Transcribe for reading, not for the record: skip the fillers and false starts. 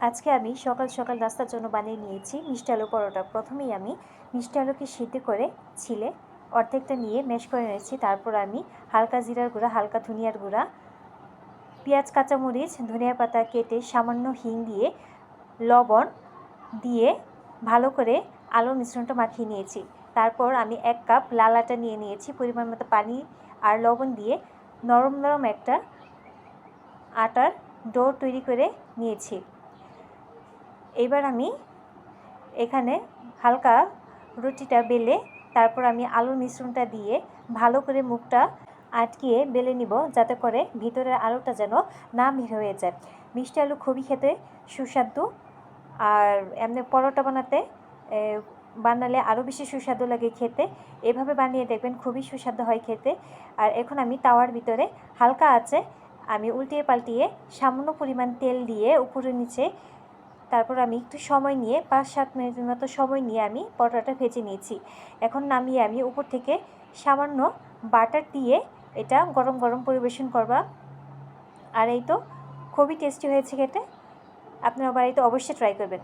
আজকে আমি সকাল সকাল নাস্তার জন্য বানিয়ে নিয়েছি মিষ্টি আলু পরোটা। প্রথমেই আমি মিষ্টি আলুকে সিদ্ধ করে ছিলে অর্ধেকটা নিয়ে ম্যাশ করে নিয়েছি। তারপর আমি হালকা জিরার গুঁড়া, হালকা ধনিয়ার গুঁড়া, পেঁয়াজ, কাঁচামরিচ, ধনিয়া পাতা কেটে সামান্য হিং দিয়ে লবণ দিয়ে ভালো করে আলুর মিশ্রণটা মাখিয়ে নিয়েছি। তারপর আমি 1 কাপ লাল আটা নিয়ে নিয়েছি, পরিমাণ মতো পানি আর লবণ দিয়ে নরম নরম একটা আটার ডো তৈরি করে নিয়েছি। এবার আমি এখানে হালকা রুটিটা বেলে তারপর আমি আলুর মিশ্রণটা দিয়ে ভালো করে মুখটা আটকিয়ে বেলে নিব, যাতে করে ভিতরের আলুটা যেন না বের হয়ে যায়। মিষ্টি আলু খুবই খেতে সুস্বাদু, আর এমনি পরোটা বানালে আরও বেশি সুস্বাদু লাগে খেতে। এভাবে বানিয়ে দেখবেন, খুবই সুস্বাদু হয় খেতে। আর এখন আমি তাওয়ার ভিতরে হালকা আঁচে আমি উল্টিয়ে পাল্টিয়ে সামান্য পরিমাণ তেল দিয়ে উপরে নিচে, তারপর আমি একটু সময় নিয়ে 5-7 মিনিটের মতো সময় নিয়ে আমি পরোটাটা ভেজে নিয়েছি। এখন নামিয়ে আমি উপর থেকে সামান্য বাটার দিয়ে এটা গরম গরম পরিবেশন করবা। আর এই তো খুবই টেস্টি হয়েছে খেতে, আপনারা বাড়িতে অবশ্যই ট্রাই করবেন।